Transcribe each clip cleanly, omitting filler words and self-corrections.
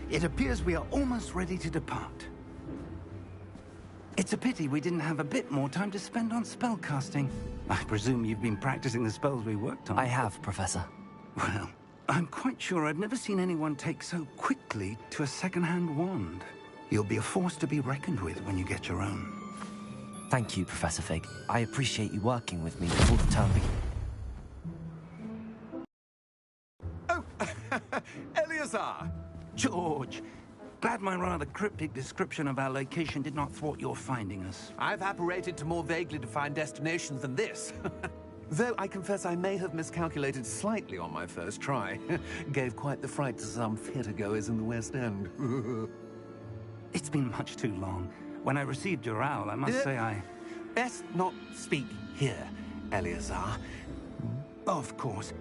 It appears we are almost ready to depart. It's a pity we didn't have a bit more time to spend on spellcasting. I presume you've been practicing the spells we worked on. I have, Professor. Well, I'm quite sure I've never seen anyone take so quickly to a second-hand wand. You'll be a force to be reckoned with when you get your own. Thank you, Professor Fig. I appreciate you working with me before the term begins. Oh, Eleazar! George, glad my rather cryptic description of our location did not thwart your finding us. I've apparated to more vaguely defined destinations than this. Though I confess I may have miscalculated slightly on my first try. Gave quite the fright to some theatre-goers in the West End. It's been much too long. When I received your owl, I must say I... Best not speak here, Eleazar. Of course.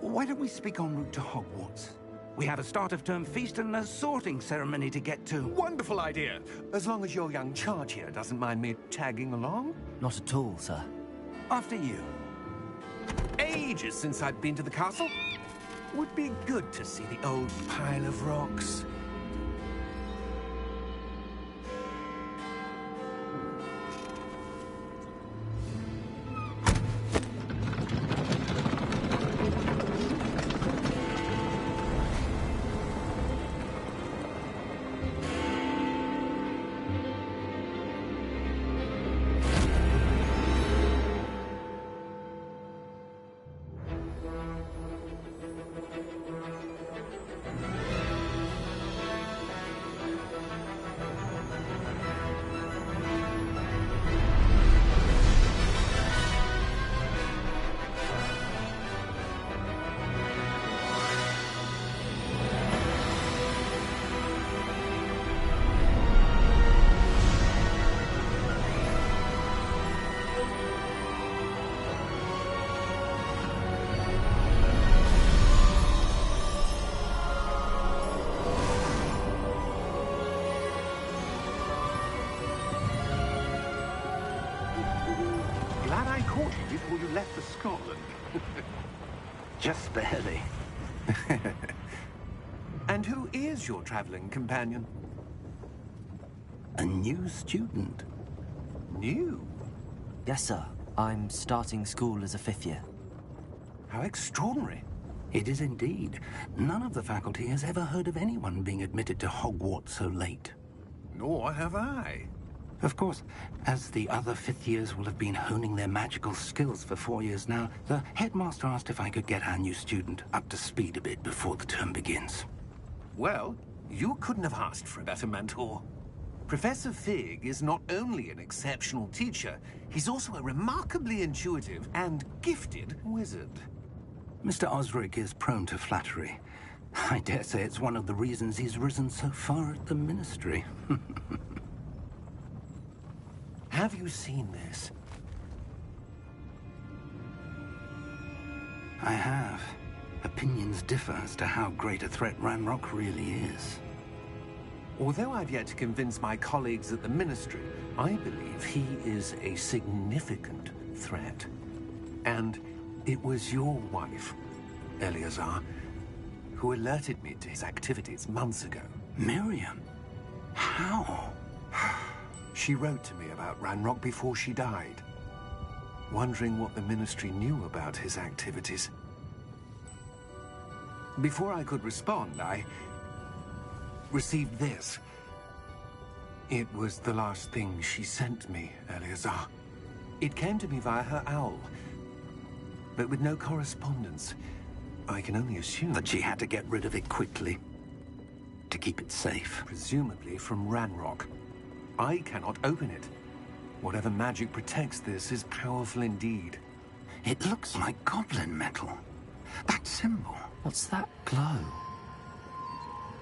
Why don't we speak en route to Hogwarts? We have a start-of-term feast and a sorting ceremony to get to. Wonderful idea! As long as your young charge here doesn't mind me tagging along. Not at all, sir. After you. Ages since I've been to the castle. Would be good to see the old pile of rocks. Glad I caught you before you left for Scotland. Just barely. And who is your traveling companion? A new student. New? Yes, sir. I'm starting school as a 5th year. How extraordinary. It is indeed. None of the faculty has ever heard of anyone being admitted to Hogwarts so late. Nor have I. Of course, as the other 5th years will have been honing their magical skills for 4 years now, the headmaster asked if I could get our new student up to speed a bit before the term begins. Well, you couldn't have asked for a better mentor. Professor Fig is not only an exceptional teacher, he's also a remarkably intuitive and gifted wizard. Mr. Osric is prone to flattery. I dare say it's one of the reasons he's risen so far at the Ministry. Have you seen this? I have. Opinions differ as to how great a threat Ranrock really is. Although I've yet to convince my colleagues at the Ministry, I believe he is a significant threat. And it was your wife, Eleazar, who alerted me to his activities months ago. Miriam? How? She wrote to me about Ranrock before she died, wondering what the Ministry knew about his activities. Before I could respond, I received this. It was the last thing she sent me, Eleazar. It came to me via her owl, but with no correspondence. I can only assume that she had to get rid of it quickly, to keep it safe. Presumably from Ranrock. I cannot open it. Whatever magic protects this is powerful indeed. It looks like goblin metal. That symbol. What's that glow?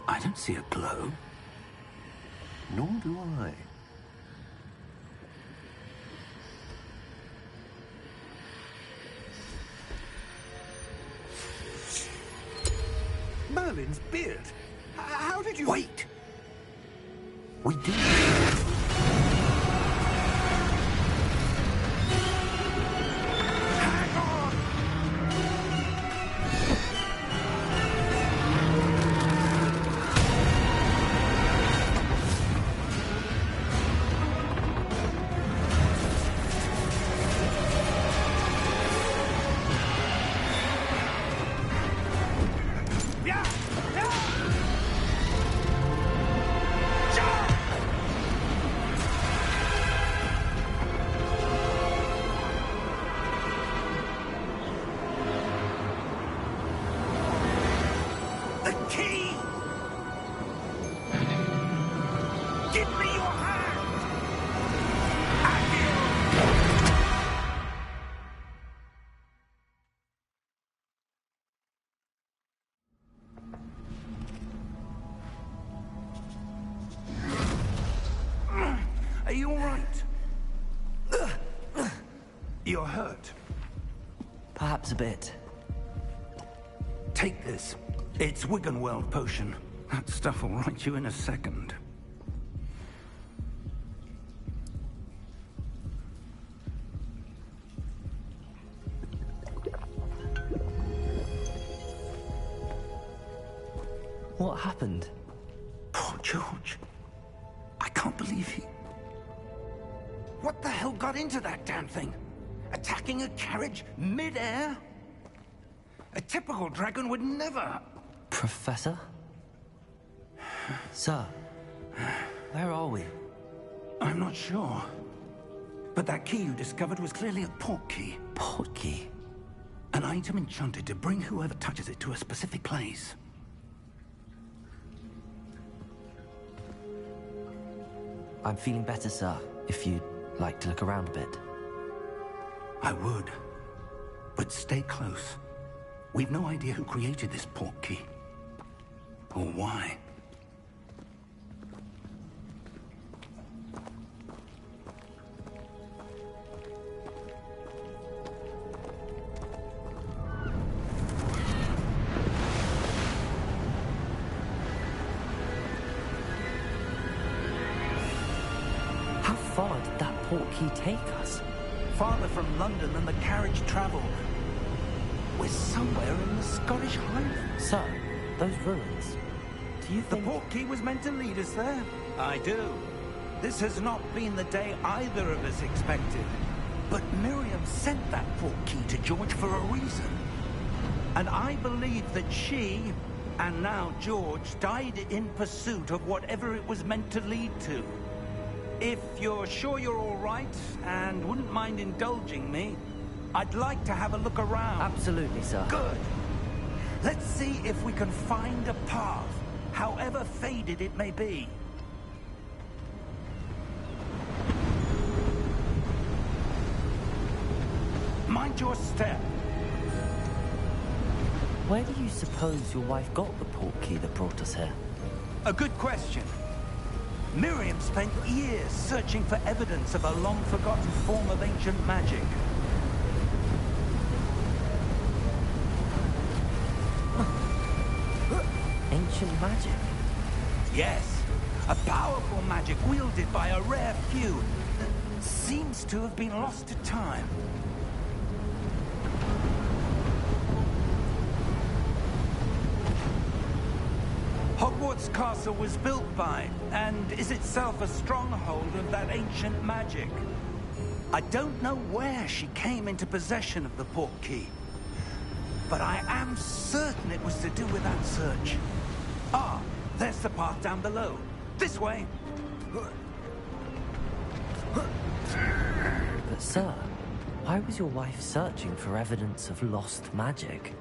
I don't see a glow. Nor do I. Merlin's beard? How did you... Wait! We did. You're hurt. Perhaps a bit. Take this. It's Wiggenweld potion. That stuff will right you in a second. What happened? Poor George. I can't believe he... What the hell got into that damn thing? Attacking a carriage mid-air? A typical dragon would never... Professor? Sir, where are we? I'm not sure. But that key you discovered was clearly a port key. Port key? An item enchanted to bring whoever touches it to a specific place. I'm feeling better, sir, if you'd like to look around a bit. I would. But stay close. We've no idea who created this port key. Or why. How far did that port key take us? Farther from London than the carriage traveled. We're somewhere in the Scottish Highlands. Sir, those ruins. Do you The think... port key was meant to lead us there? I do. This has not been the day either of us expected. But Miriam sent that port key to George for a reason. And I believe that she, and now George, died in pursuit of whatever it was meant to lead to. If you're sure you're all right, and wouldn't mind indulging me, I'd like to have a look around. Absolutely, sir. Good. Let's see if we can find a path, however faded it may be. Mind your step. Where do you suppose your wife got the port key that brought us here? A good question. Miriam spent years searching for evidence of a long-forgotten form of ancient magic. Ancient magic? Yes, a powerful magic wielded by a rare few that seems to have been lost to time. Hogwarts Castle was built by, and is itself a stronghold of that ancient magic. I don't know where she came into possession of the port key, but I am certain it was to do with that search. Ah, there's the path down below. This way. But sir, why was your wife searching for evidence of lost magic?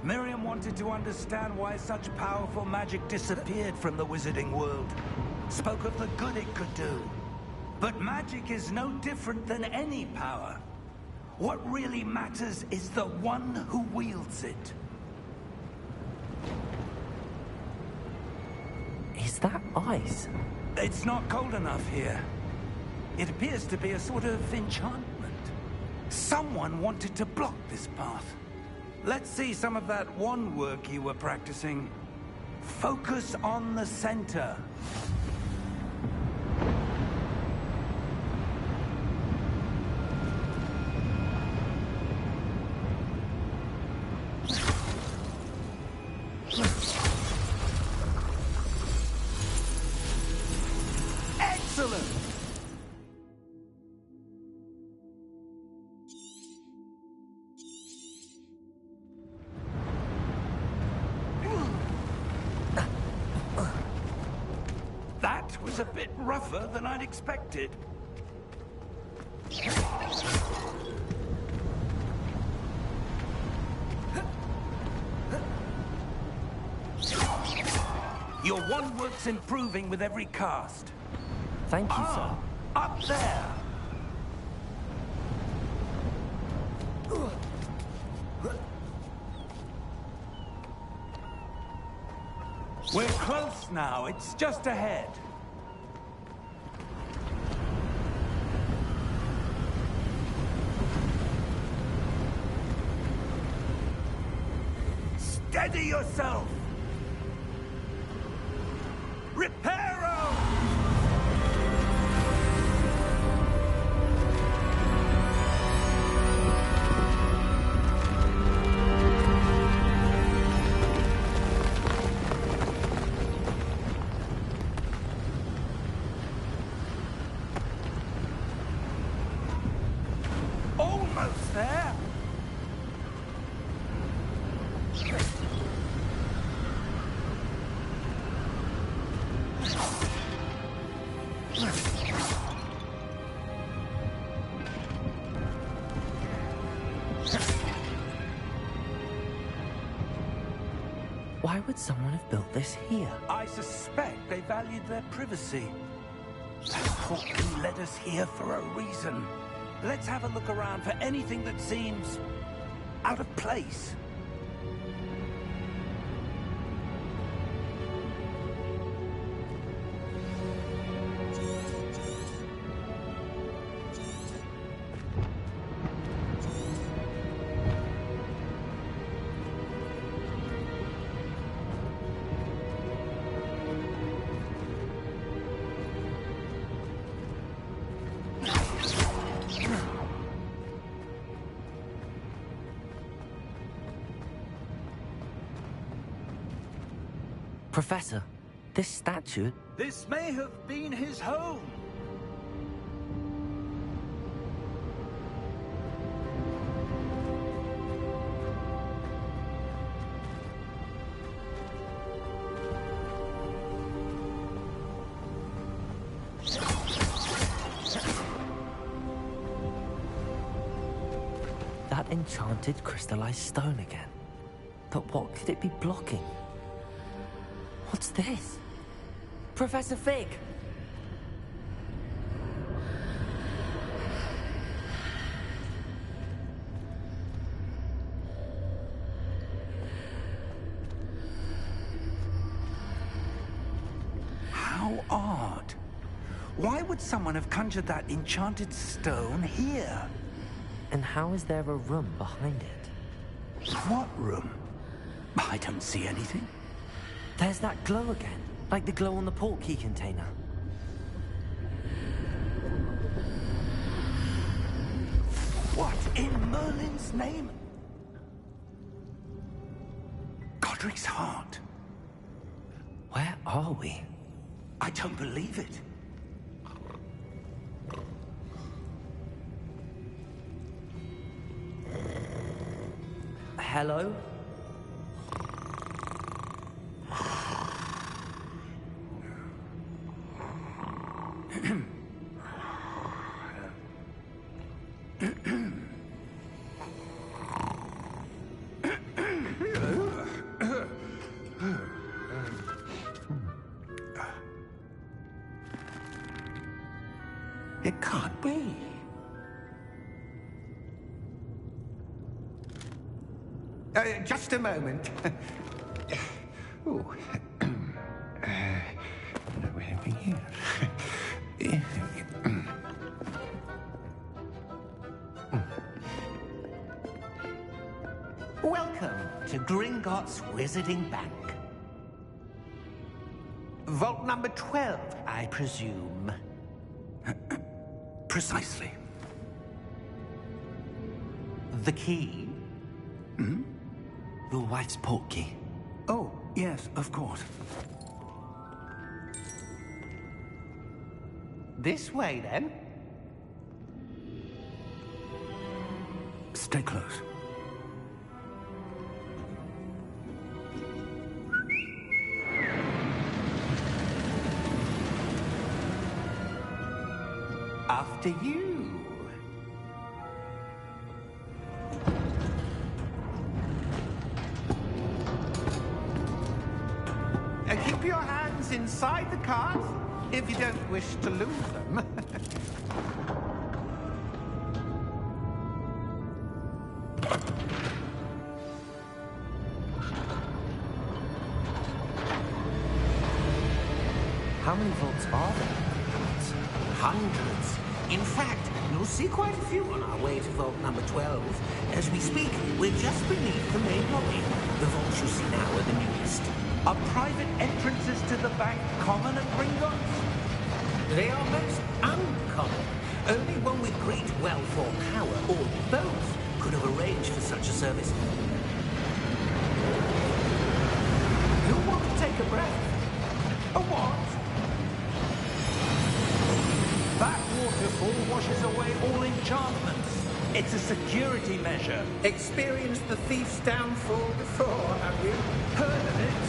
Miriam wanted to understand why such powerful magic disappeared from the wizarding world. Spoke of the good it could do. But magic is no different than any power. What really matters is the one who wields it. Is that ice? It's not cold enough here. It appears to be a sort of enchantment. Someone wanted to block this path. Let's see some of that wand work you were practicing. Focus on the center. Excellent! That was a bit rougher than I'd expected. Your wand work's improving with every cast. Thank you, sir. Up there! We're close now. It's just ahead. Steady yourself! Reparo! Almost there! Why would someone have built this here? I suspect they valued their privacy. That portkey led us here for a reason. Let's have a look around for anything that seems out of place. Professor, this statue... This may have been his home. That enchanted crystallized stone again. But what could it be blocking? What's this? Professor Fig! How odd. Why would someone have conjured that enchanted stone here? And how is there a room behind it? What room? I don't see anything. There's that glow again, like the glow on the portkey container. What in Merlin's name? Godric's heart. Where are we? I don't believe it. Hello? It can't be. Just a moment. Ooh. Where are we here? Welcome to Gringotts Wizarding Bank. Vault number 12, I presume. Precisely. The key? Hmm? Your wife's portkey. Oh, yes, of course. This way, then. Stay close. After you. Keep your hands inside the cart if you don't wish to lose them. How many vaults are there? Hundreds. In fact, you'll see quite a few on our way to vault number 12. As we speak, we're just beneath the main lobby. The vaults you see now are the newest. Are private entrances to the bank common at Gringotts? They are most uncommon. Only one with great wealth or power, or both, could have arranged for such a service. You'll want to take a breath. A what? That waterfall washes away all enchantments. It's a security measure. Experienced the thief's downfall before, have you? Heard of it?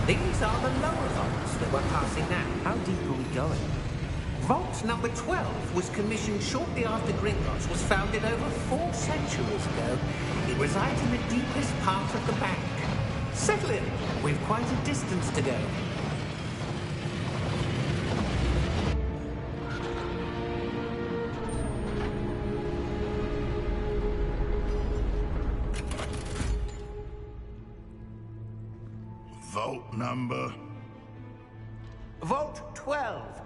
These are the lower vaults that we're passing now. How deep are we going? Vault number 12 was commissioned shortly after Gringotts was founded over 4 centuries ago. It resides in the deepest part of the bank. Settle in. We've quite a distance to go. Vault number? Vault 12.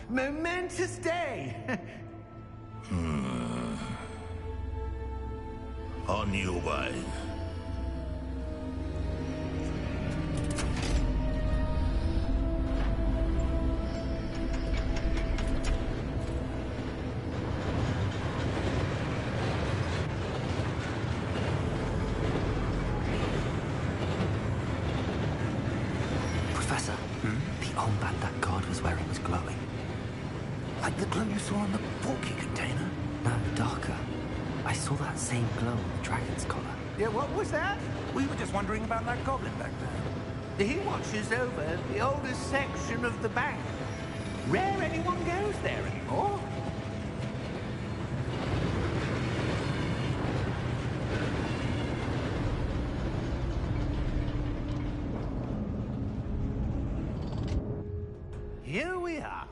Momentous day. On your way. Professor, the armband that guard was wearing was glowing. Like the glow you saw on the porky container? No, darker. I saw that same glow on the dragon's collar. Yeah, what was that? We were just wondering about that goblin back there. He watches over the oldest section of the bank. Rare anyone goes there anymore. Here we are.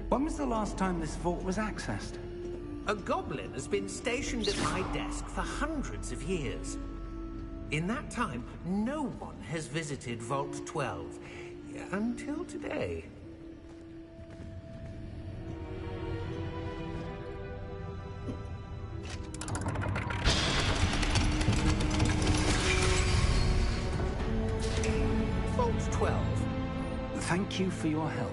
When was the last time this vault was accessed? A goblin has been stationed at my desk for hundreds of years. In that time, no one has visited Vault 12. Until today. Vault 12. Thank you for your help.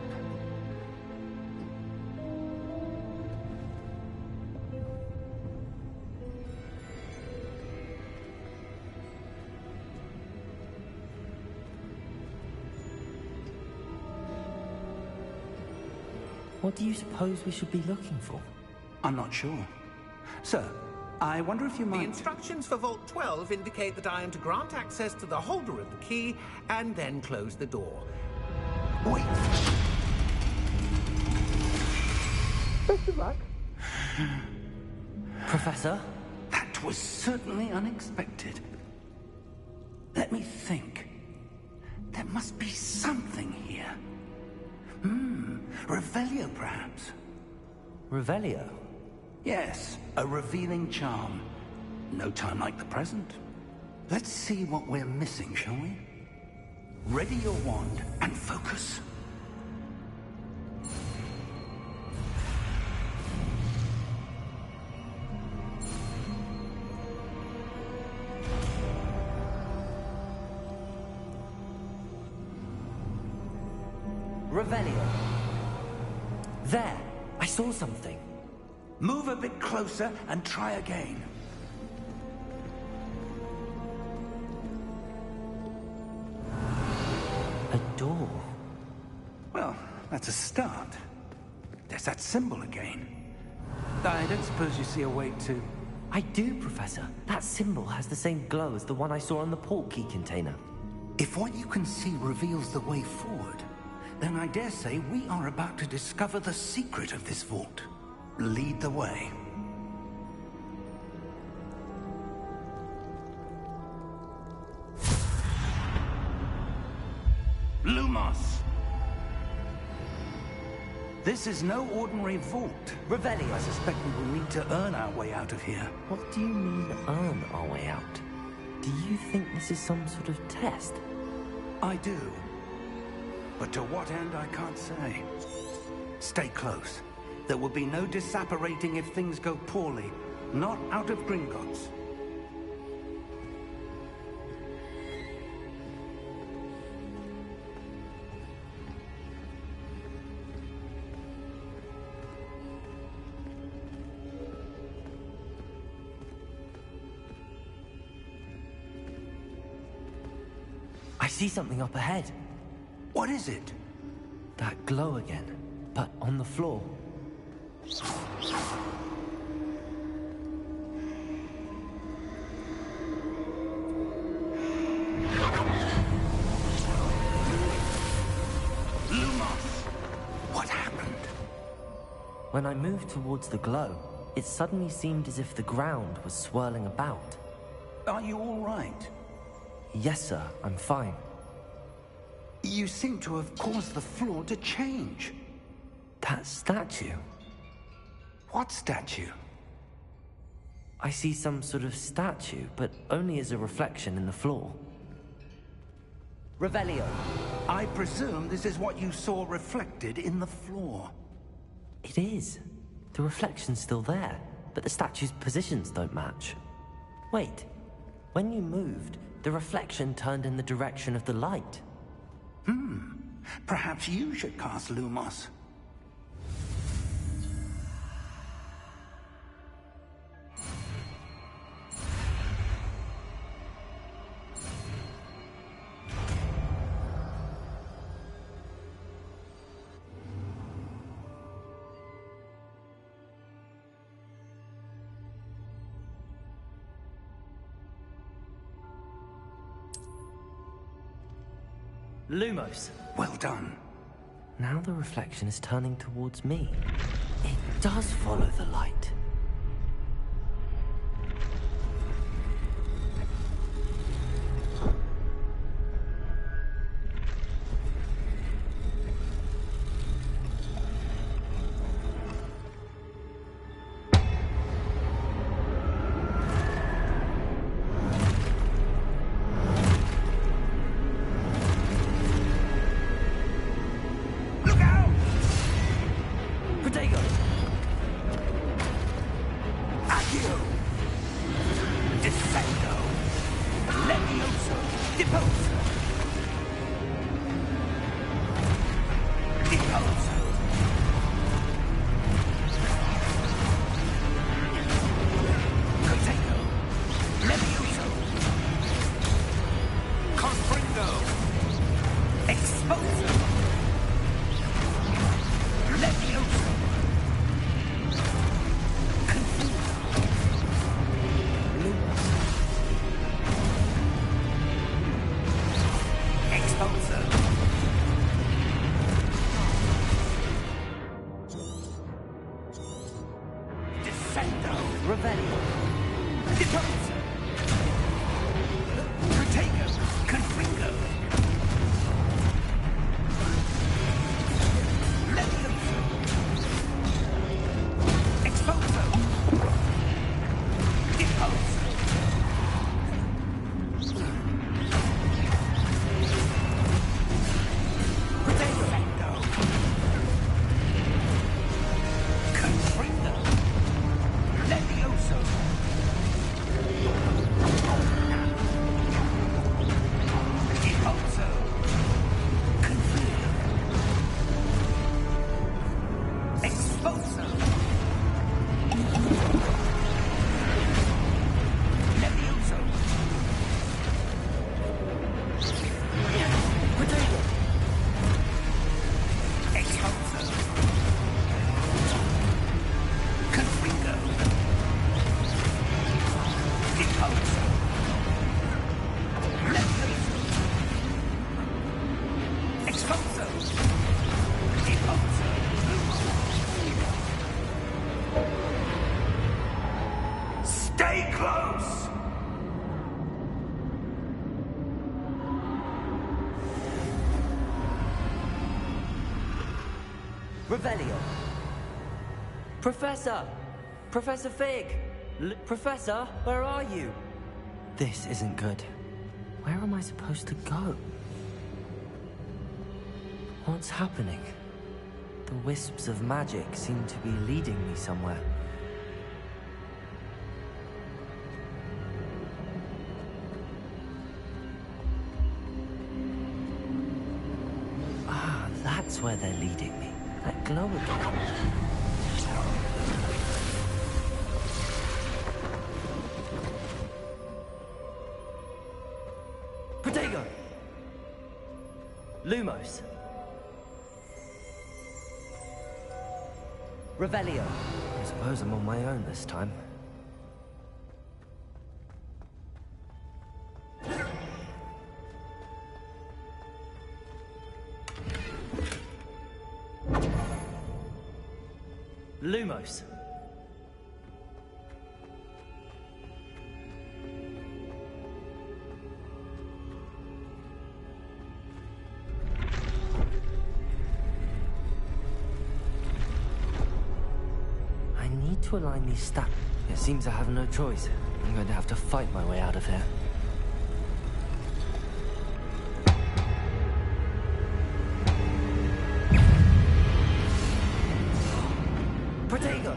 What do you suppose we should be looking for? I'm not sure. Sir, I wonder if you The might... instructions for Vault 12 indicate that I am to grant access to the holder of the key and then close the door. Wait! Best of luck. Professor? That was certainly unexpected. Let me think. There must be something here. Revelio, perhaps? Revelio? Yes, a revealing charm. No time like the present. Let's see what we're missing, shall we? Ready your wand and focus. Revelio. There! I saw something. Move a bit closer and try again. A door. Well, that's a start. There's that symbol again. I don't suppose you see a way to... I do, Professor. That symbol has the same glow as the one I saw on the port key container. If what you can see reveals the way forward, then I dare say we are about to discover the secret of this vault. Lead the way. Lumos! This is no ordinary vault. Revelio. I suspect we will need to earn our way out of here. What do you mean, earn our way out? Do you think this is some sort of test? I do. But to what end, I can't say. Stay close. There will be no disapparating if things go poorly. Not out of Gringotts. I see something up ahead. What is it? That glow again, but on the floor. Lumos! What happened? When I moved towards the glow, it suddenly seemed as if the ground was swirling about. Are you all right? Yes, sir, I'm fine. You seem to have caused the floor to change. That statue? What statue? I see some sort of statue, but only as a reflection in the floor. Revelio. I presume this is what you saw reflected in the floor. It is. The reflection's still there, but the statue's positions don't match. Wait. When you moved, the reflection turned in the direction of the light. Perhaps you should cast Lumos. Lumos. Well done. Now the reflection is turning towards me. It does follow the light. Revelio. Professor! Professor Fig! Professor, where are you? This isn't good. Where am I supposed to go? What's happening? The wisps of magic seem to be leading me somewhere. Ah, that's where they're leading me. That glow again. Protego! Lumos. Revelio. I suppose I'm on my own this time. Lumos. I need to align these stats. It seems I have no choice. I'm going to have to fight my way out of here. Protego!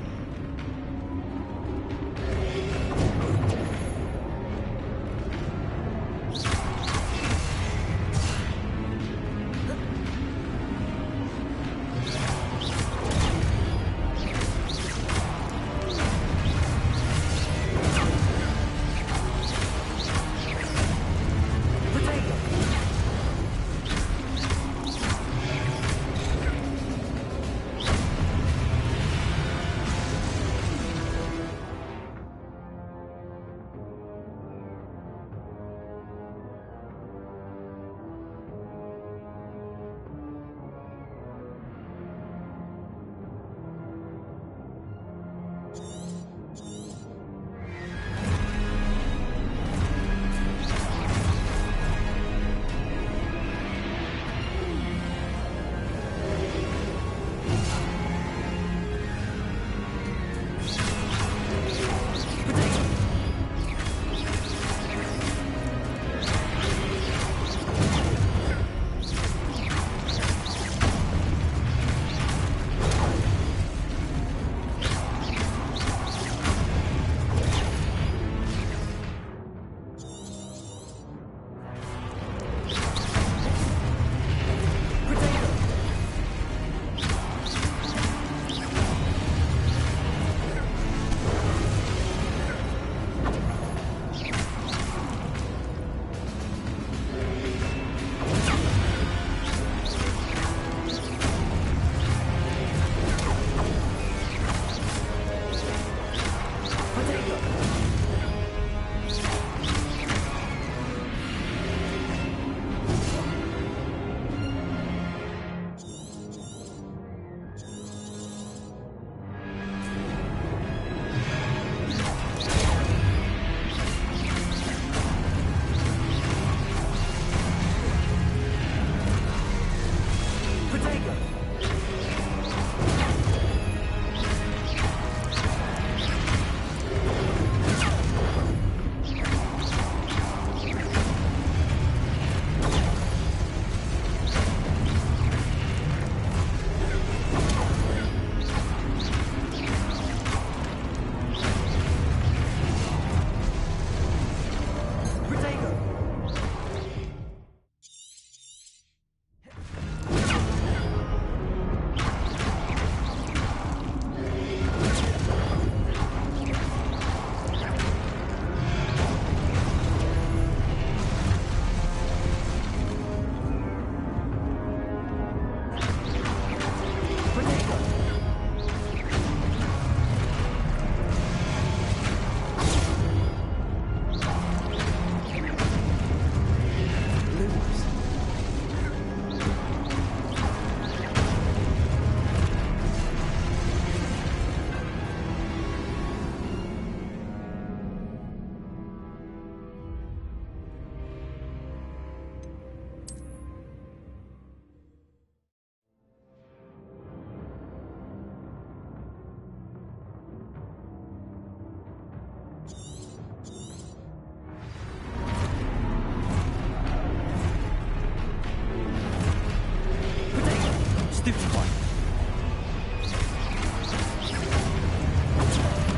Stupefy.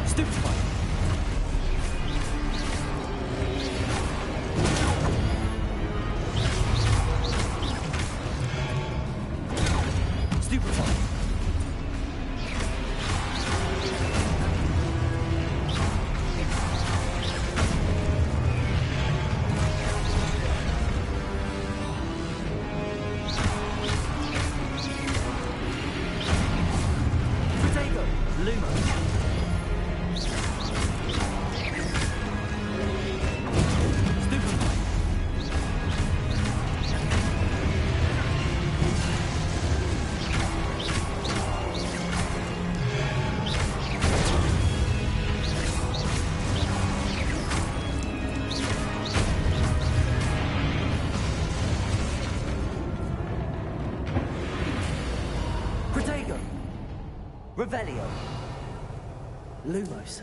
Stupefy. Stupefy. Protego. Lumos. Stupefy. Protego. Revelio. Lumos.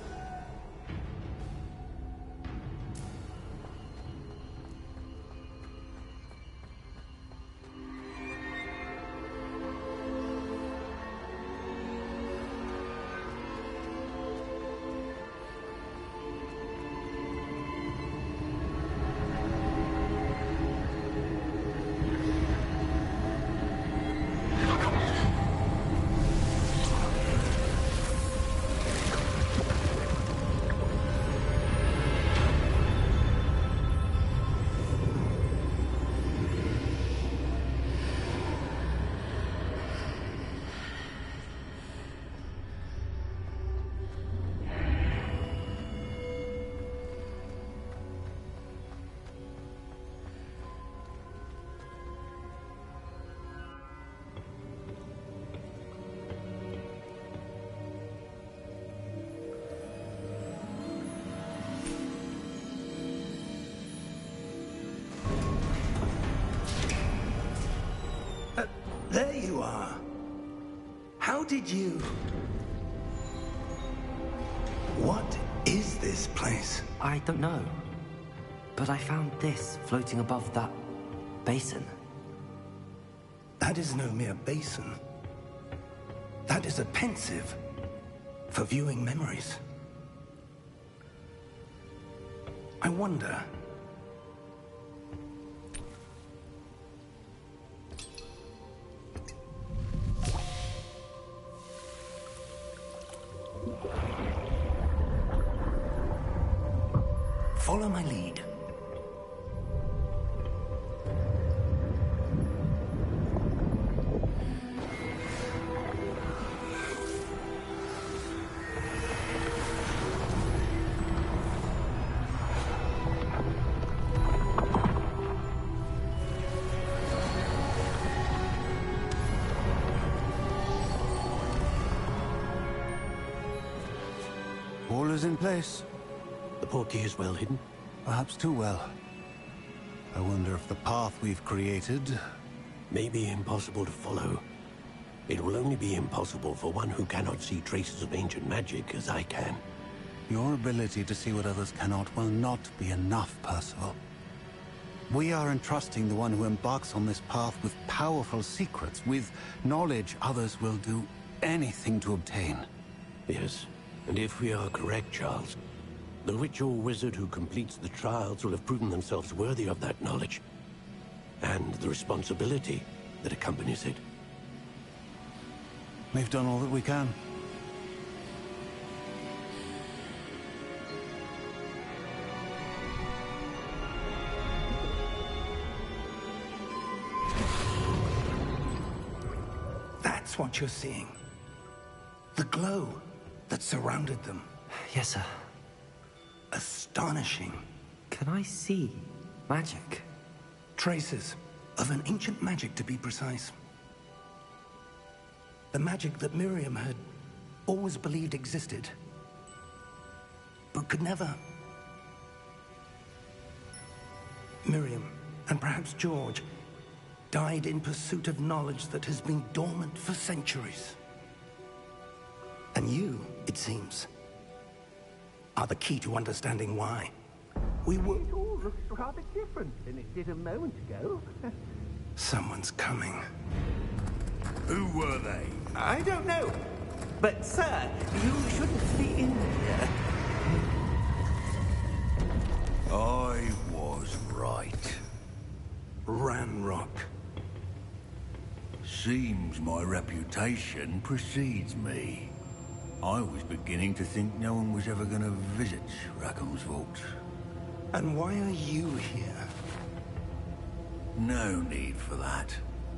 There you are. How did you... What is this place? I don't know. But I found this floating above that basin. That is no mere basin. That is a pensive for viewing memories. I wonder... Follow my lead. All is in place. The portkey is well hidden. Perhaps too well. I wonder if the path we've created... May be impossible to follow. It will only be impossible for one who cannot see traces of ancient magic as I can. Your ability to see what others cannot will not be enough, Percival. We are entrusting the one who embarks on this path with powerful secrets, with knowledge others will do anything to obtain. Yes, and if we are correct, Charles, the witch or wizard who completes the trials will have proven themselves worthy of that knowledge, and the responsibility that accompanies it. We've done all that we can. That's what you're seeing. The glow that surrounded them. Yes, sir. Astonishing. Can I see magic? Traces of an ancient magic, to be precise. The magic that Miriam had always believed existed, but could never. Miriam, and perhaps George, died in pursuit of knowledge that has been dormant for centuries. And you, it seems, are the key to understanding why. We were... It all looks rather different than it did a moment ago. Someone's coming. Who were they? I don't know. But, sir, you shouldn't be in here. I was right. Ranrock. Seems my reputation precedes me. I was beginning to think no one was ever going to visit Rackham's vault. And why are you here? No need for that.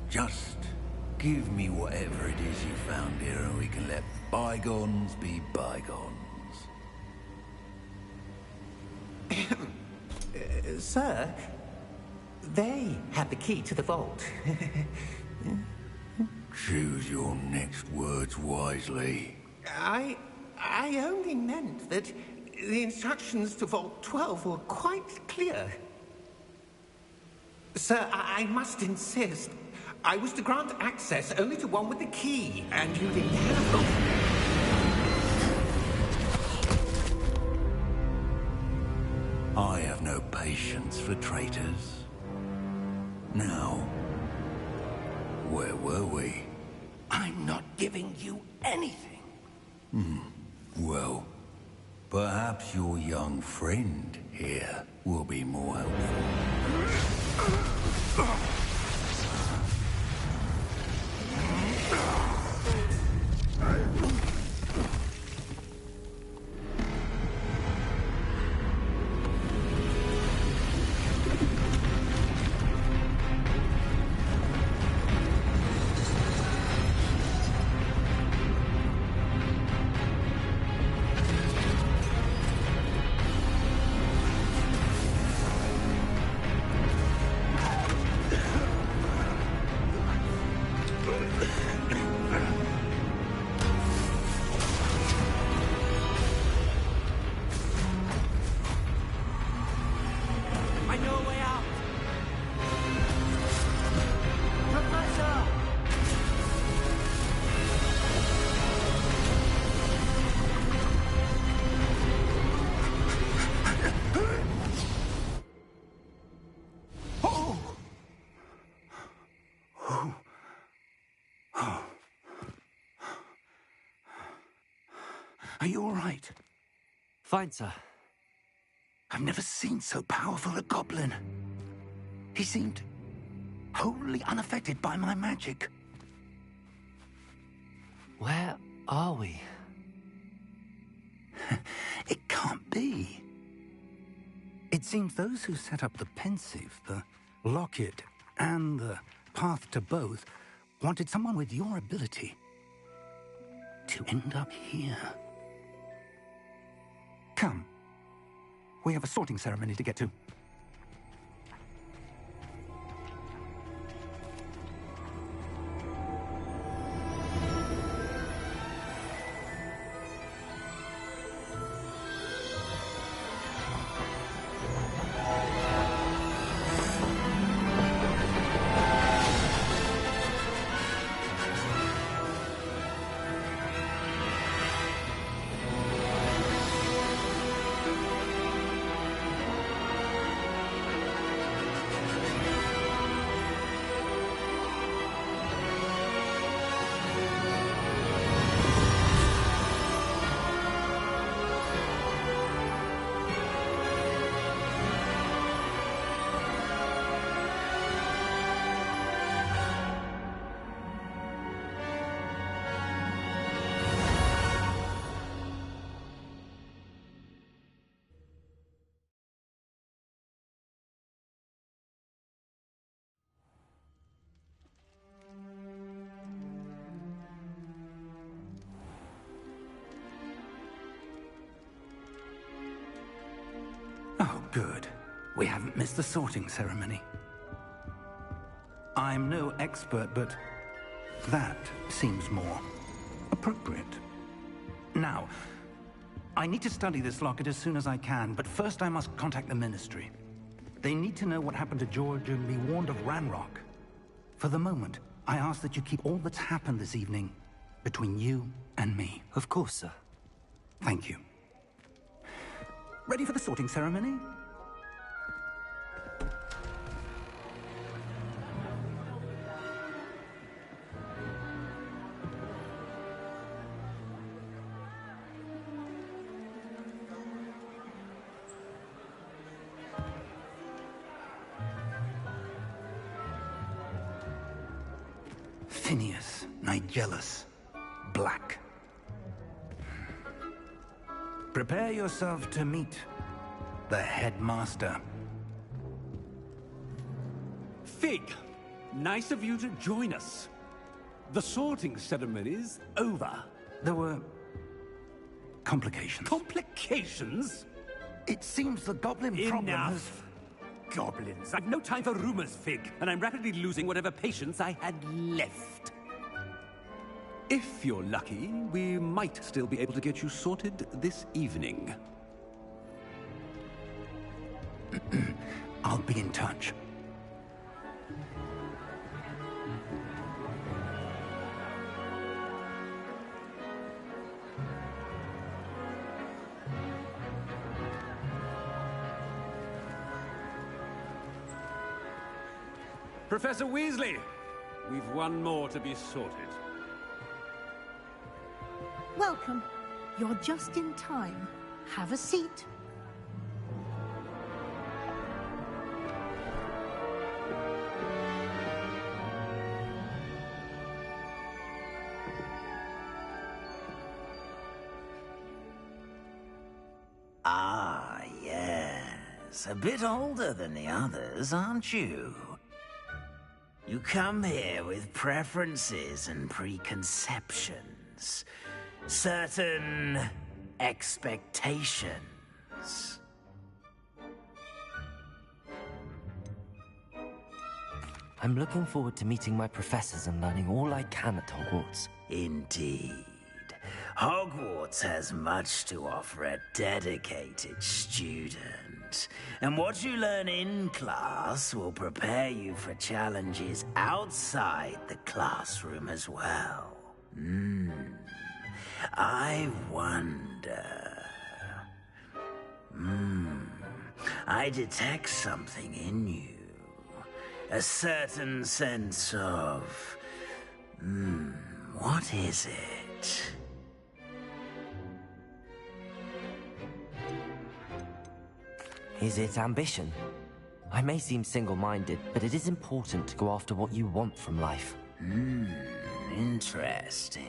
Just give me whatever it is you found here and we can let bygones be bygones. Sir, they have the key to the vault. Choose your next words wisely. I only meant that the instructions to Vault 12 were quite clear. Sir, I must insist. I was to grant access only to one with the key, and you didn't have them. I have no patience for traitors. Now, where were we? I'm not giving you anything. Well, perhaps your young friend here will be more helpful. I know a way out! Professor! Are you all right? Fine, sir. I've never seen so powerful a goblin. He seemed wholly unaffected by my magic. Where are we? It can't be. It seems those who set up the pensive, the locket, and the path to both wanted someone with your ability to end up here. Come. We have a sorting ceremony to get to. Oh, good. We haven't missed the sorting ceremony. I'm no expert, but that seems more appropriate. Now, I need to study this locket as soon as I can, but first I must contact the Ministry. They need to know what happened to George and be warned of Ranrock. For the moment, I ask that you keep all that's happened this evening between you and me. Of course, sir. Thank you. Ready for the sorting ceremony? Tinius, Nigellus, Black. Prepare yourself to meet the headmaster. Fig, nice of you to join us. The sorting ceremony's over. There were complications. Complications? It seems the goblin problem has... Enough! Goblins. I've no time for rumors, Fig, and I'm rapidly losing whatever patience I had left. If you're lucky, we might still be able to get you sorted this evening. I'll be in touch. Professor Weasley, we've one more to be sorted. Welcome. You're just in time. Have a seat. Ah, yes. A bit older than the others, aren't you? You come here with preferences and preconceptions. Certain expectations. I'm looking forward to meeting my professors and learning all I can at Hogwarts. Indeed. Hogwarts has much to offer a dedicated student. And what you learn in class will prepare you for challenges outside the classroom as well. I wonder... I detect something in you. A certain sense of... what is it? Is it ambition? I may seem single-minded, but it is important to go after what you want from life. Interesting.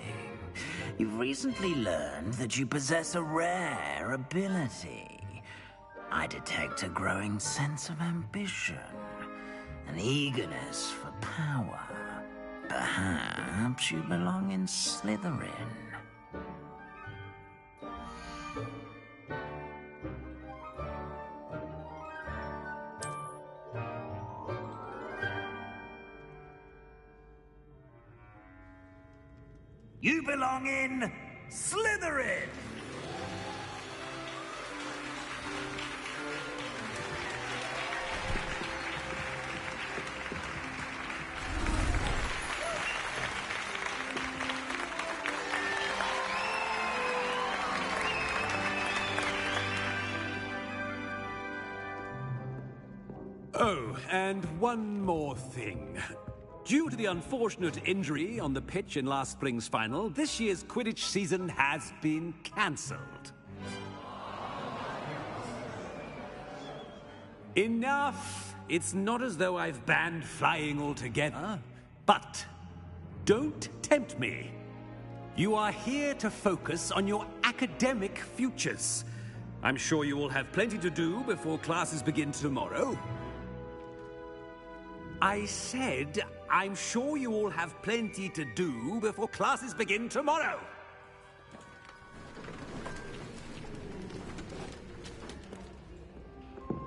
You've recently learned that you possess a rare ability. I detect a growing sense of ambition, an eagerness for power. Perhaps you belong in Slytherin. You belong in Slytherin! Oh, and one more thing. Due to the unfortunate injury on the pitch in last spring's final, this year's Quidditch season has been cancelled. Enough! It's not as though I've banned flying altogether, but don't tempt me. You are here to focus on your academic futures. I'm sure you will have plenty to do before classes begin tomorrow. I said, I'm sure you all have plenty to do before classes begin tomorrow.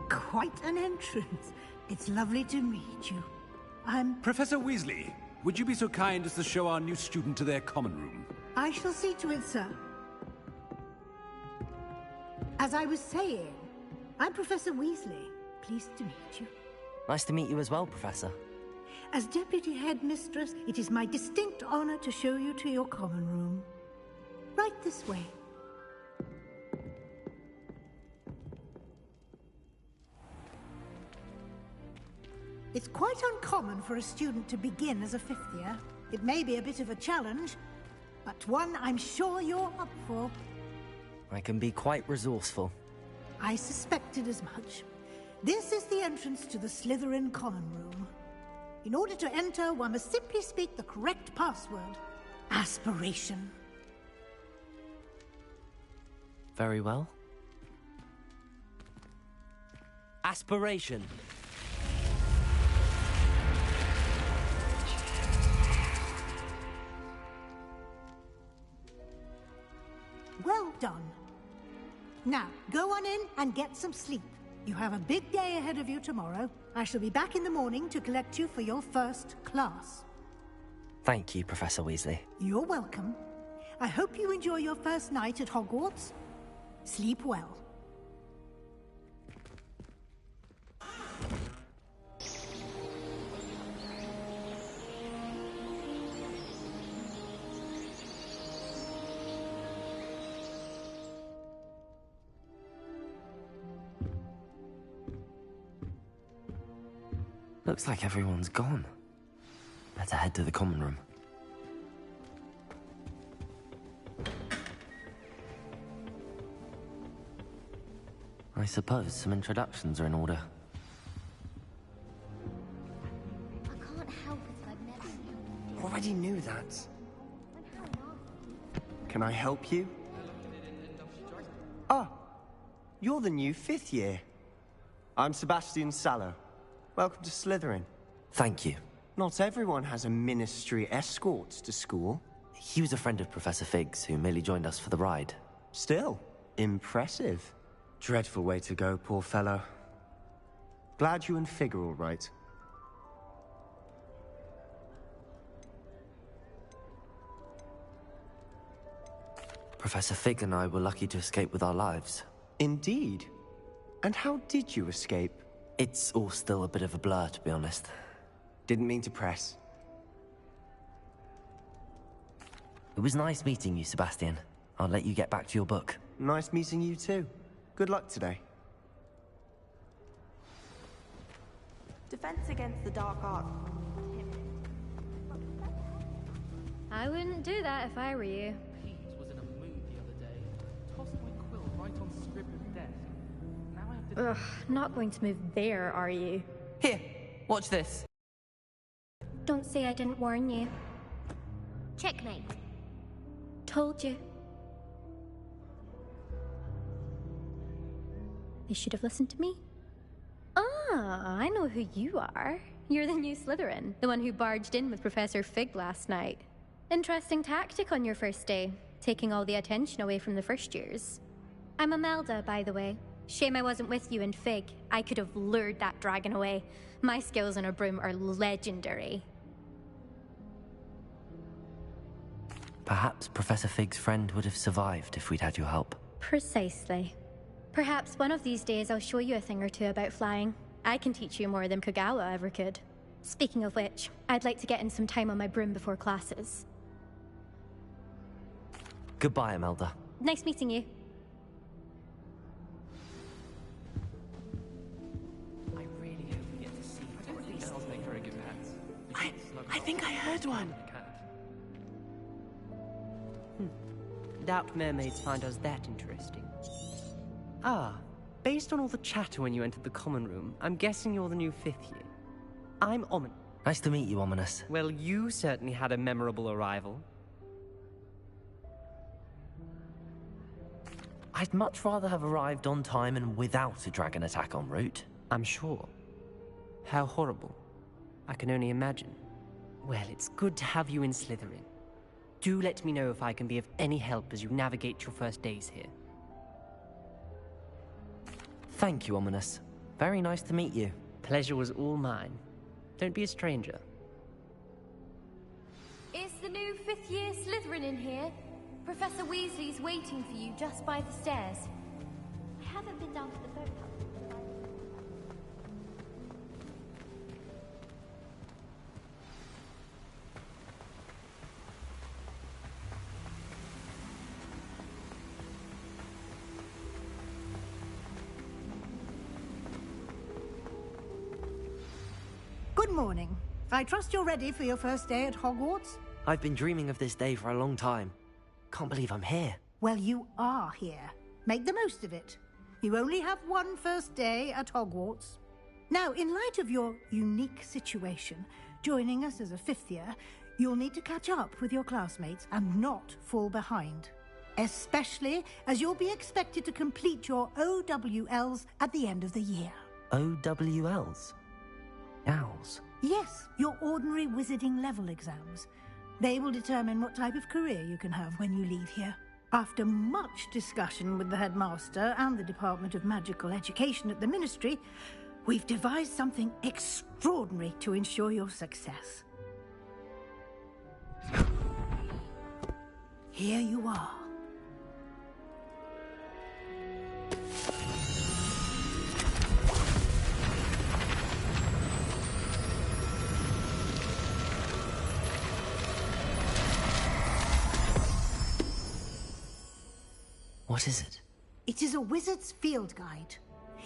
Quite an entrance. It's lovely to meet you. Professor Weasley, would you be so kind as to show our new student to their common room? I shall see to it, sir. As I was saying, I'm Professor Weasley. Pleased to meet you. Nice to meet you as well, Professor. As Deputy Headmistress, it is my distinct honor to show you to your common room. Right this way. It's quite uncommon for a student to begin as a fifth year. It may be a bit of a challenge, but one I'm sure you're up for. I can be quite resourceful. I suspected as much. This is the entrance to the Slytherin common room. In order to enter, one must simply speak the correct password. Aspiration. Very well. Aspiration. Well done. Now, go on in and get some sleep. You have a big day ahead of you tomorrow. I shall be back in the morning to collect you for your first class. Thank you, Professor Weasley. You're welcome. I hope you enjoy your first night at Hogwarts. Sleep well. Looks like everyone's gone. Better head to the common room. I suppose some introductions are in order. I can't help it if I've never seen you. Already knew that. Can I help you? Ah, you're the new 5th year. I'm Sebastian Sallow. Welcome to Slytherin. Thank you. Not everyone has a ministry escort to school. He was a friend of Professor Fig's who merely joined us for the ride. Still, impressive. Dreadful way to go, poor fellow. Glad you and Fig are all right. Professor Fig and I were lucky to escape with our lives. Indeed. And how did you escape? It's all still a bit of a blur, to be honest. Didn't mean to press. It was nice meeting you, Sebastian. I'll let you get back to your book. Nice meeting you too. Good luck today. Defense against the dark arts. I wouldn't do that if I were you. Pete was in a mood the other day. Tossed my quill right on Scribbner's desk. Now I have to... Ugh, not going to move there, are you? Here, watch this. Don't say I didn't warn you. Checkmate. Told you. They should have listened to me. Ah, I know who you are. You're the new Slytherin, the one who barged in with Professor Fig last night. Interesting tactic on your first day, taking all the attention away from the first years. I'm Imelda, by the way. Shame I wasn't with you and Fig. I could have lured that dragon away. My skills on a broom are legendary. Perhaps Professor Fig's friend would have survived if we'd had your help. Precisely. Perhaps one of these days I'll show you a thing or two about flying. I can teach you more than Kagawa ever could. Speaking of which, I'd like to get in some time on my broom before classes. Goodbye, Imelda. Nice meeting you. I really hope we get to see... I don't think girls make very good pets. I think I heard one. Doubt mermaids find us that interesting. Ah, based on all the chatter when you entered the common room, I'm guessing you're the new 5th year. I'm Omin. Nice to meet you, Ominous. Well, you certainly had a memorable arrival. I'd much rather have arrived on time and without a dragon attack en route. I'm sure. How horrible. I can only imagine. Well, it's good to have you in Slytherin. Do let me know if I can be of any help as you navigate your first days here. Thank you, Ominous. Very nice to meet you. Pleasure was all mine. Don't be a stranger. Is the new 5th year Slytherin in here? Professor Weasley's waiting for you just by the stairs. I haven't been down to the boathouse. Good morning. I trust you're ready for your first day at Hogwarts? I've been dreaming of this day for a long time. Can't believe I'm here. Well, you are here. Make the most of it. You only have one first day at Hogwarts. Now, in light of your unique situation, joining us as a 5th year, you'll need to catch up with your classmates and not fall behind. Especially as you'll be expected to complete your OWLs at the end of the year. OWLs? Owls? Yes, your ordinary wizarding level exams. They will determine what type of career you can have when you leave here. After much discussion with the headmaster and the Department of Magical Education at the Ministry, we've devised something extraordinary to ensure your success. Here you are. What is it? It is a wizard's field guide.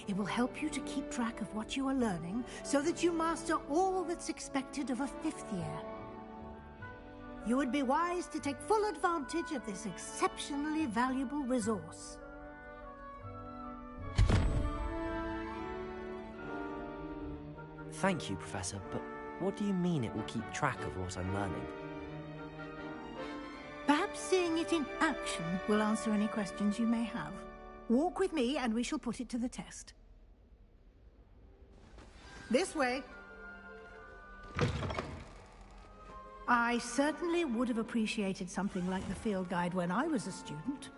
It will help you to keep track of what you are learning so that you master all that's expected of a 5th year. You would be wise to take full advantage of this exceptionally valuable resource. Thank you, Professor, but what do you mean it will keep track of what I'm learning? Perhaps seeing it in action will answer any questions you may have. Walk with me and we shall put it to the test. This way. I certainly would have appreciated something like the field guide when I was a student.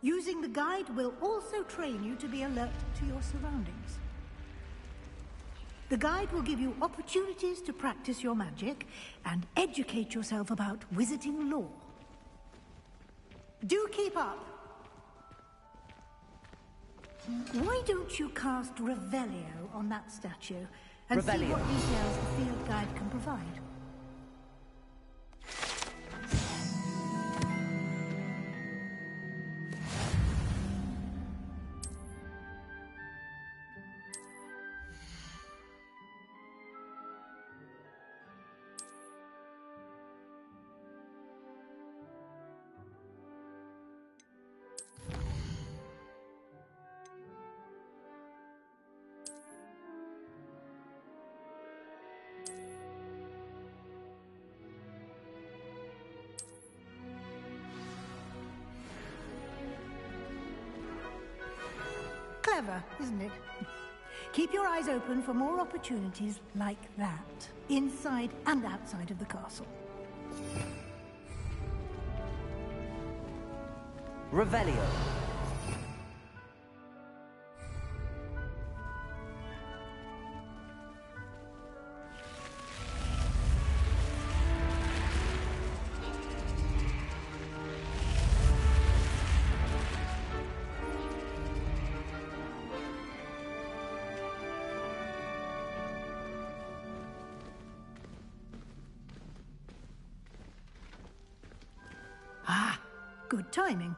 Using the guide will also train you to be alert to your surroundings. The guide will give you opportunities to practice your magic and educate yourself about wizarding lore. Do keep up. Why don't you cast Revelio on that statue and see Revelio. what details the field guide can provide? Clever, isn't it? Keep your eyes open for more opportunities like that, inside and outside of the castle. Revelio. Ah, good timing.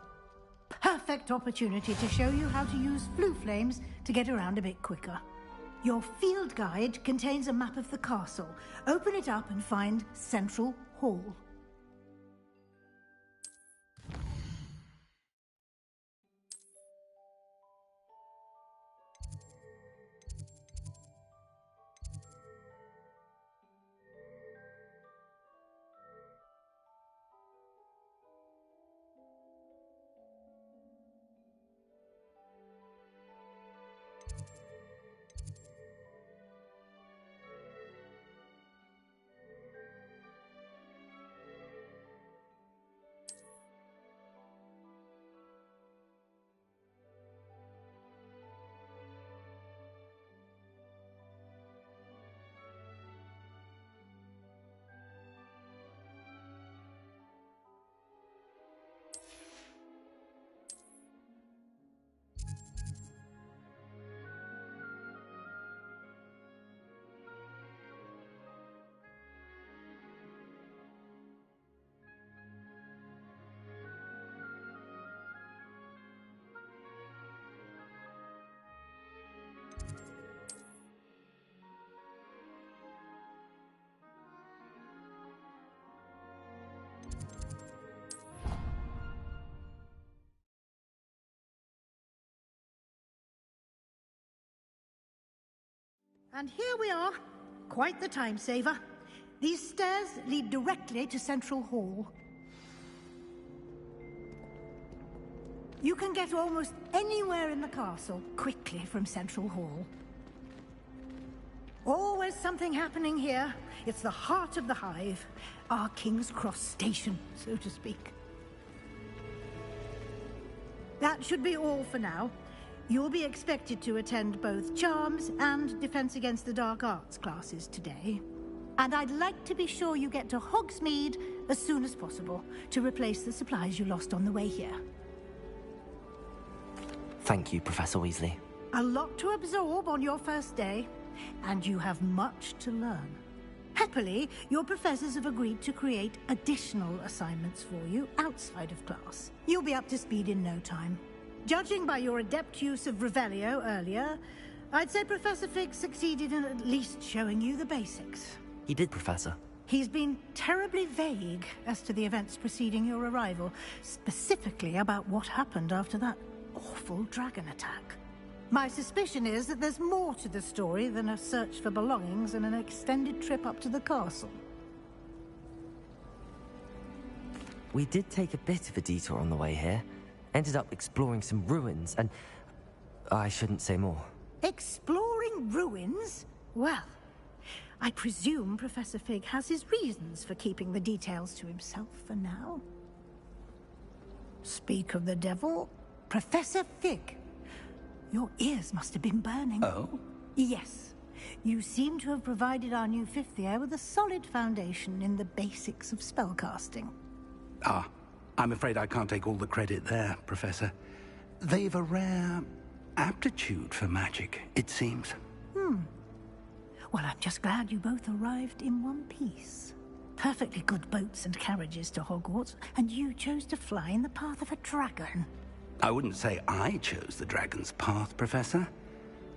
Perfect opportunity to show you how to use flue flames to get around a bit quicker. Your field guide contains a map of the castle. Open it up and find Central Hall. And here we are. Quite the time saver. These stairs lead directly to Central Hall. You can get almost anywhere in the castle quickly from Central Hall. Always something happening here. It's the heart of the Hive. Our King's Cross station, so to speak. That should be all for now. You'll be expected to attend both Charms and Defense Against the Dark Arts classes today. And I'd like to be sure you get to Hogsmeade as soon as possible to replace the supplies you lost on the way here. Thank you, Professor Weasley. A lot to absorb on your first day, and you have much to learn. Happily, your professors have agreed to create additional assignments for you outside of class. You'll be up to speed in no time. Judging by your adept use of Revelio earlier, I'd say Professor Fig succeeded in at least showing you the basics. He did, Professor. He's been terribly vague as to the events preceding your arrival, specifically about what happened after that awful dragon attack. My suspicion is that there's more to the story than a search for belongings and an extended trip up to the castle. We did take a bit of a detour on the way here. Ended up exploring some ruins and... I shouldn't say more. Exploring ruins? Well, I presume Professor Fig has his reasons for keeping the details to himself for now. Speak of the devil, Professor Fig. Your ears must have been burning. Oh? Yes. You seem to have provided our new fifth year with a solid foundation in the basics of spellcasting. Ah, I'm afraid I can't take all the credit there, Professor. They've a rare aptitude for magic, it seems. Well, I'm just glad you both arrived in one piece. Perfectly good boats and carriages to Hogwarts, and you chose to fly in the path of a dragon. I wouldn't say I chose the dragon's path, Professor.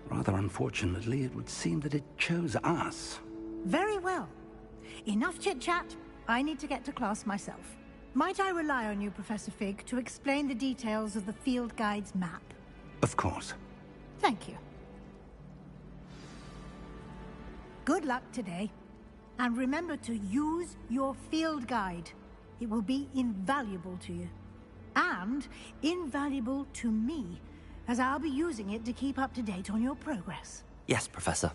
Rather unfortunately, it would seem that it chose us. Very well. Enough chit-chat. I need to get to class myself. Might I rely on you, Professor Fig, to explain the details of the field guide's map? Of course. Thank you. Good luck today. And remember to use your field guide. It will be invaluable to you. And invaluable to me, as I'll be using it to keep up to date on your progress. Yes, Professor.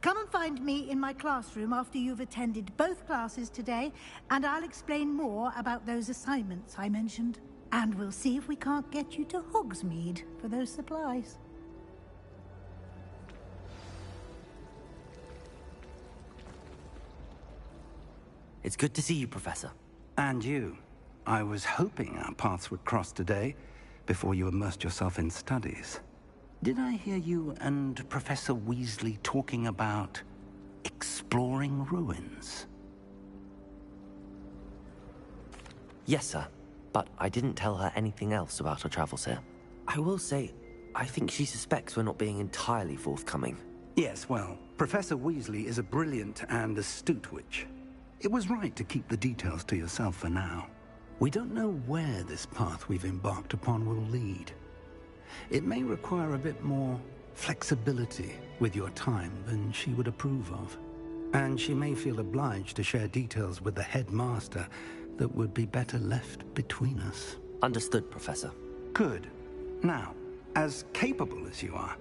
Come and find me in my classroom after you've attended both classes today, and I'll explain more about those assignments I mentioned. And we'll see if we can't get you to Hogsmeade for those supplies. It's good to see you, Professor. And you. I was hoping our paths would cross today, before you immersed yourself in studies. Did I hear you and Professor Weasley talking about exploring ruins? Yes, sir. But I didn't tell her anything else about our travels here. I will say, I think she suspects we're not being entirely forthcoming. Yes, well, Professor Weasley is a brilliant and astute witch. It was right to keep the details to yourself for now. We don't know where this path we've embarked upon will lead. It may require a bit more flexibility with your time than she would approve of. And she may feel obliged to share details with the headmaster that would be better left between us. Understood, Professor. Good. Now, as capable as you are,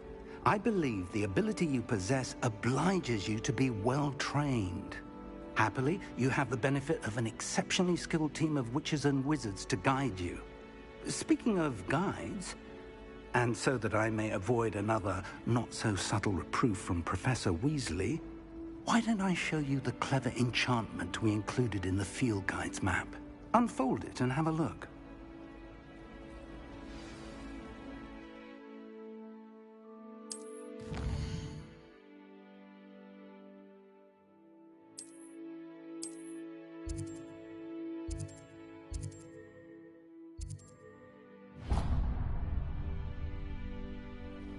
I believe the ability you possess obliges you to be well-trained. Happily, you have the benefit of an exceptionally skilled team of witches and wizards to guide you. Speaking of guides, and so that I may avoid another not-so-subtle reproof from Professor Weasley, why don't I show you the clever enchantment we included in the field guide's map? Unfold it and have a look.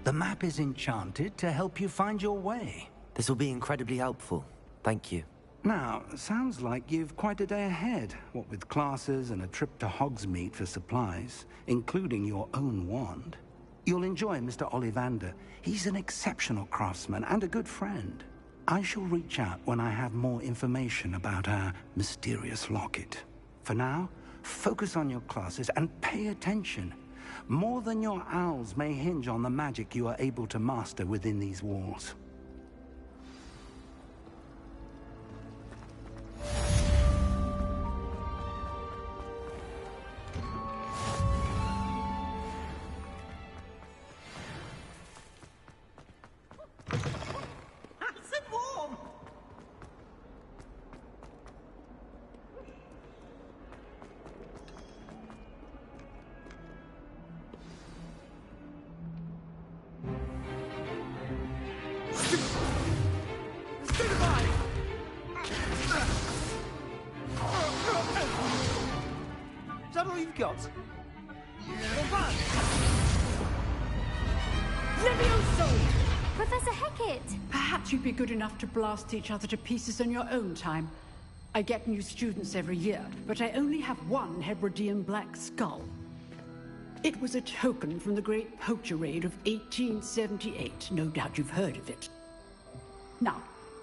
The map is enchanted to help you find your way. This will be incredibly helpful. Thank you. Now, sounds like you've quite a day ahead, what with classes and a trip to Hogsmeade for supplies, including your own wand. You'll enjoy Mr. Ollivander. He's an exceptional craftsman and a good friend. I shall reach out when I have more information about our mysterious locket. For now, focus on your classes and pay attention. More than your owls may hinge on the magic you are able to master within these walls. Nice and warm. Is that all you've got? Levioso! Professor Hecat! Perhaps you'd be good enough to blast each other to pieces in your own time. I get new students every year, but I only have one Hebridean black skull. It was a token from the Great Poacher Raid of 1878. No doubt you've heard of it. Now,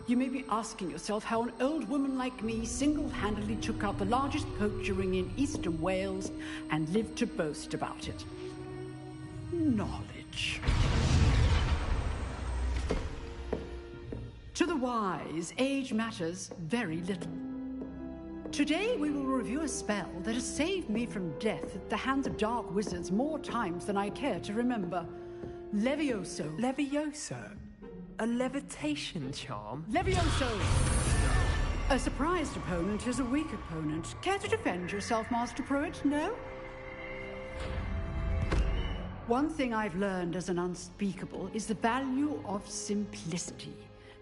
you may be asking yourself how an old woman like me single-handedly took out the largest poacher ring in eastern Wales and lived to boast about it. Knowledge. To the wise, age matters very little. Today we will review a spell that has saved me from death at the hands of dark wizards more times than I care to remember. Levioso. Levioso? A levitation charm? Levioso! A surprised opponent is a weak opponent. Care to defend yourself, Master Pruitt? No? One thing I've learned as an unspeakable is the value of simplicity,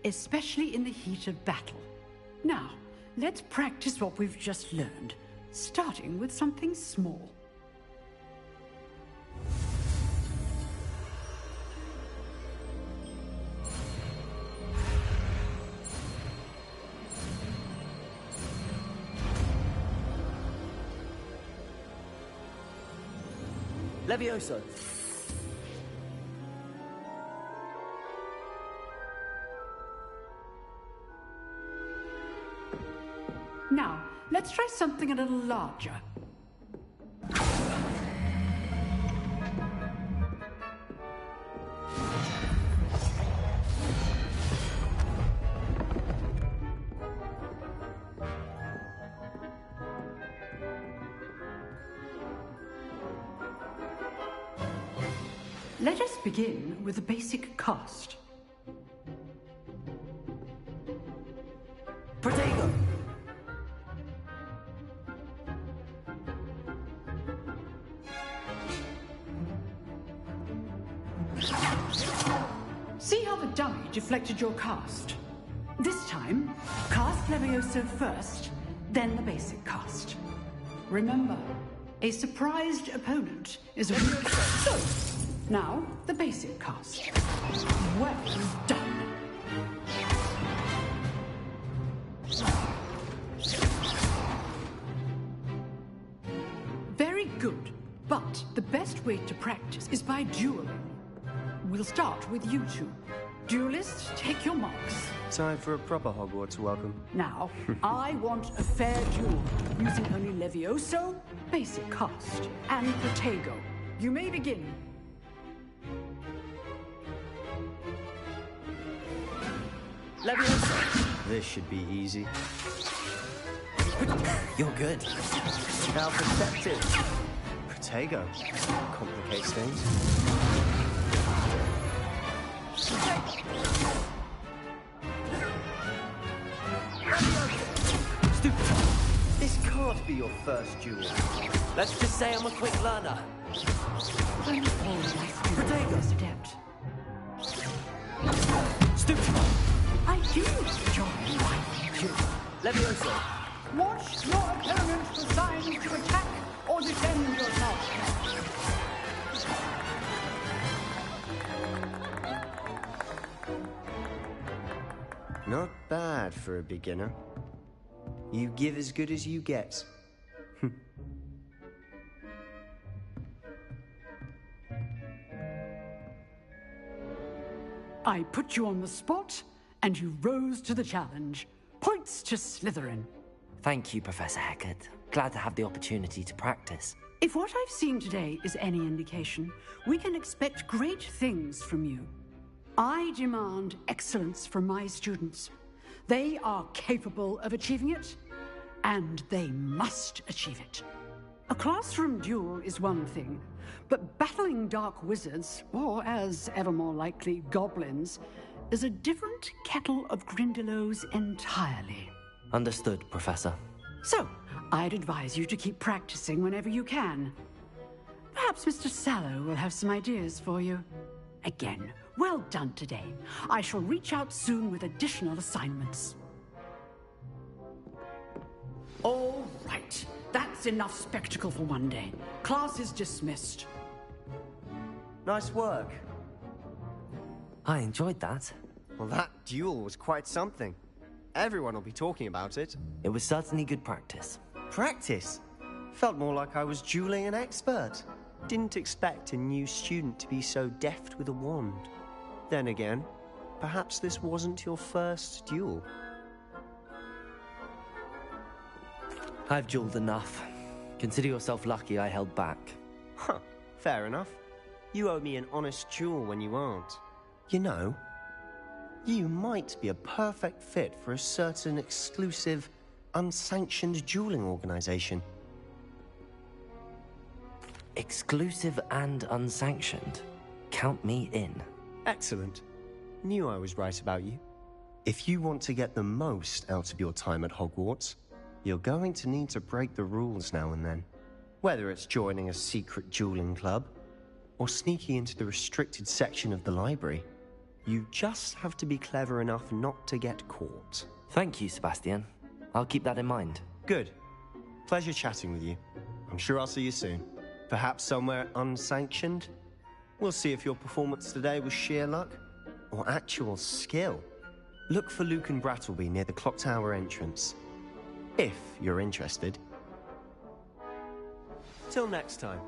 especially in the heat of battle. Now, let's practice what we've just learned, starting with something small. Levioso. Now, let's try something a little larger. Let us begin with the basic cast. Protego! See how the dummy deflected your cast? This time, cast Levioso first, then the basic cast. Remember, a surprised opponent is a weak. So, now the basic cast. Well done. Very good, but the best way to practice is by dueling. We'll start with you two. Duelists, take your marks. Time for a proper Hogwarts welcome. Now, I want a fair duel, using only Levioso, basic cast, and Protego. You may begin. Levioso! This should be easy. You're good. How perceptive. Protego. Complicates things. Stupid. This can't be your first duel. Let's just say I'm a quick learner. Protego's adept. Stupid. I do enjoy my duel. Levioso. Watch your opponent for signs to attack or defend yourself. Not bad for a beginner. You give as good as you get. I put you on the spot, and you rose to the challenge. Points to Slytherin. Thank you, Professor Hecat. Glad to have the opportunity to practice. If what I've seen today is any indication, we can expect great things from you. I demand excellence from my students. They are capable of achieving it, and they must achieve it. A classroom duel is one thing, but battling dark wizards, or as ever more likely, goblins, is a different kettle of Grindylows entirely. Understood, Professor. So, I'd advise you to keep practicing whenever you can. Perhaps Mr. Sallow will have some ideas for you. Again, well done today. I shall reach out soon with additional assignments. All right. That's enough spectacle for one day. Class is dismissed. Nice work. I enjoyed that. Well, that duel was quite something. Everyone will be talking about it. It was certainly good practice. Practice? Felt more like I was dueling an expert. Didn't expect a new student to be so deft with a wand. Then again, perhaps this wasn't your first duel. I've dueled enough. Consider yourself lucky I held back. Huh, fair enough. You owe me an honest duel when you aren't. You know, you might be a perfect fit for a certain exclusive, unsanctioned dueling organization. Exclusive and unsanctioned? Count me in. Excellent. Knew I was right about you. If you want to get the most out of your time at Hogwarts, you're going to need to break the rules now and then. Whether it's joining a secret dueling club, or sneaking into the restricted section of the library, you just have to be clever enough not to get caught. Thank you, Sebastian. I'll keep that in mind. Good. Pleasure chatting with you. I'm sure I'll see you soon. Perhaps somewhere unsanctioned? We'll see if your performance today was sheer luck, or actual skill. Look for Luke and Brattleby near the clock tower entrance. If you're interested. Till next time.